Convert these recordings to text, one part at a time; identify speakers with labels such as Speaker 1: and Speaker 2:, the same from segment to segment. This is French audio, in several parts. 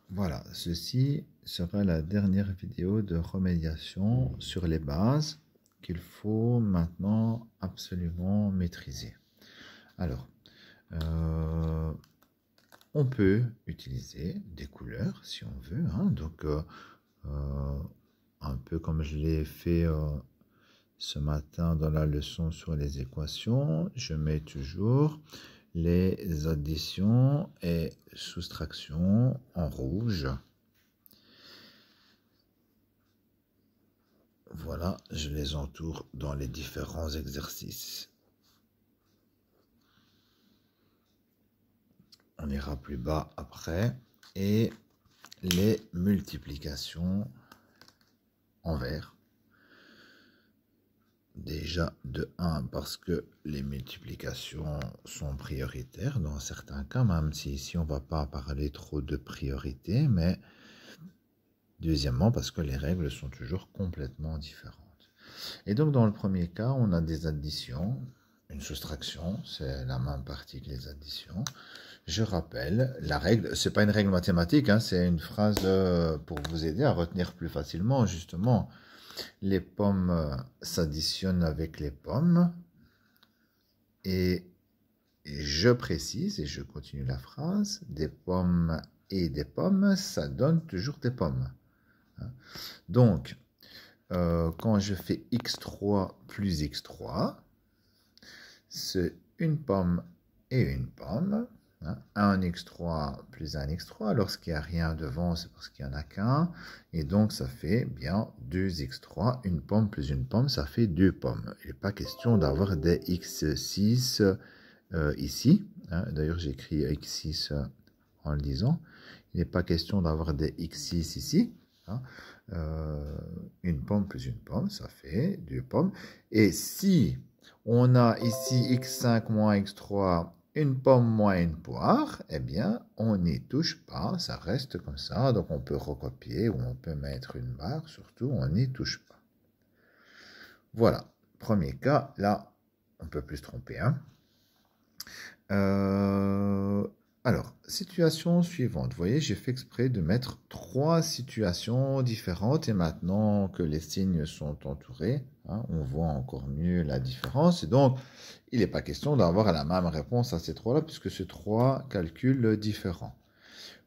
Speaker 1: Voilà, ceci sera la dernière vidéo de remédiation sur les bases qu'il faut maintenant absolument maîtriser. Alors, on peut utiliser des couleurs si on veut, hein, donc un peu comme je l'ai fait ce matin dans la leçon sur les équations, je mets toujours les additions et soustractions en rouge. Voilà, je les entoure dans les différents exercices. On ira plus bas après. Et les multiplications en vert. Déjà de 1 parce que les multiplications sont prioritaires dans certains cas, même si ici on ne va pas parler trop de priorité, mais deuxièmement parce que les règles sont toujours complètement différentes. Et donc dans le premier cas, on a des additions, une soustraction, c'est la même partie que les additions. Je rappelle, la règle, c'est pas une règle mathématique, hein, c'est une phrase pour vous aider à retenir plus facilement, justement. Les pommes s'additionnent avec les pommes. Et je précise, et je continue la phrase, des pommes et des pommes, ça donne toujours des pommes. Donc, quand je fais x3 plus x3, c'est une pomme et une pomme. 1x3 plus 1x3, lorsqu'il n'y a rien devant, c'est parce qu'il n'y en a qu'un, et donc ça fait bien 2x3, une pomme plus une pomme, ça fait 2 pommes. Il n'est pas question d'avoir des x6 ici, hein. D'ailleurs j'ai écrit x6 en le disant, il n'est pas question d'avoir des x6 ici, hein. Une pomme plus une pomme, ça fait 2 pommes, et si on a ici x5 moins x3, une pomme moins une poire, eh bien, on n'y touche pas, ça reste comme ça. Donc, on peut recopier ou on peut mettre une barre, surtout, on n'y touche pas. Voilà, premier cas, là, on ne peut plus se tromper. Hein. Alors, situation suivante. Vous voyez, j'ai fait exprès de mettre 3 situations différentes. Et maintenant que les signes sont entourés, hein, on voit encore mieux la différence. Et donc, il n'est pas question d'avoir la même réponse à ces 3-là, puisque c'est 3 calculs différents.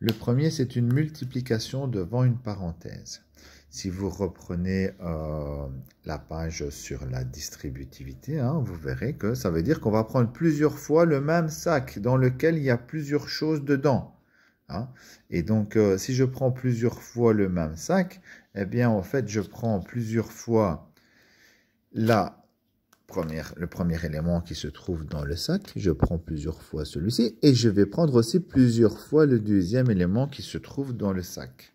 Speaker 1: Le premier, c'est une multiplication devant une parenthèse. Si vous reprenez la page sur la distributivité, hein, vous verrez que ça veut dire qu'on va prendre plusieurs fois le même sac dans lequel il y a plusieurs choses dedans. Hein. Et donc, si je prends plusieurs fois le même sac, eh bien, en fait, je prends plusieurs fois le premier élément qui se trouve dans le sac, je prends plusieurs fois celui-ci, et je vais prendre aussi plusieurs fois le deuxième élément qui se trouve dans le sac.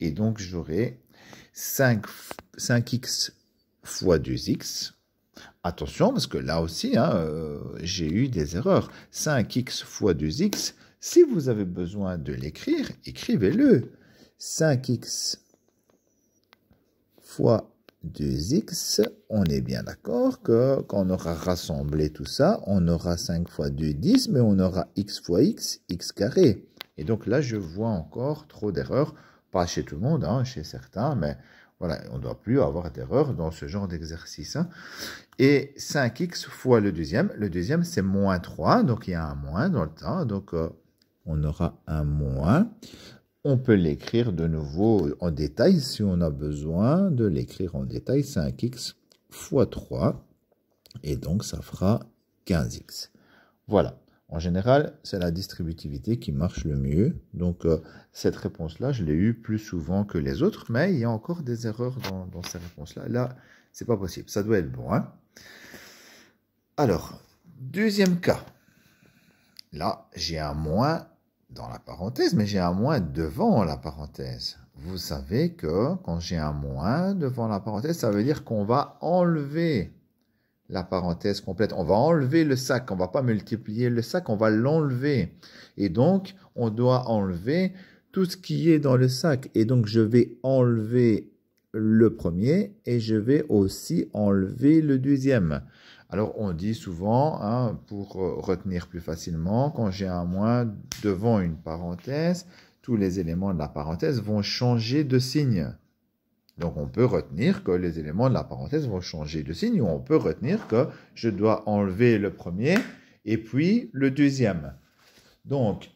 Speaker 1: Et donc, j'aurai 5x fois 2x. Attention, parce que là aussi, hein, j'ai eu des erreurs. 5x fois 2x, si vous avez besoin de l'écrire, écrivez-le. 5x fois 2x, on est bien d'accord que quand on aura rassemblé tout ça, on aura 5 fois 2, 10, mais on aura x fois x, x carré. Et donc là, je vois encore trop d'erreurs. Pas chez tout le monde, hein, chez certains, mais voilà, on ne doit plus avoir d'erreur dans ce genre d'exercice. Hein. Et 5x fois le deuxième c'est moins 3, donc il y a un moins dans le temps, donc on aura un moins. On peut l'écrire de nouveau en détail si on a besoin de l'écrire en détail, 5x fois 3, et donc ça fera 15x. Voilà. En général, c'est la distributivité qui marche le mieux. Donc, cette réponse-là, je l'ai eue plus souvent que les autres, mais il y a encore des erreurs dans ces réponses-là. Là, c'est pas possible. Ça doit être bon. Hein. Alors, deuxième cas. Là, j'ai un moins dans la parenthèse, mais j'ai un moins devant la parenthèse. Vous savez que quand j'ai un moins devant la parenthèse, ça veut dire qu'on va enlever la parenthèse complète. On va enlever le sac, on ne va pas multiplier le sac, on va l'enlever. Et donc, on doit enlever tout ce qui est dans le sac. Et donc, je vais enlever le premier et je vais aussi enlever le deuxième. Alors, on dit souvent, hein, pour retenir plus facilement, quand j'ai un moins devant une parenthèse, tous les éléments de la parenthèse vont changer de signe. Donc, on peut retenir que les éléments de la parenthèse vont changer de signe, ou on peut retenir que je dois enlever le premier et puis le deuxième. Donc,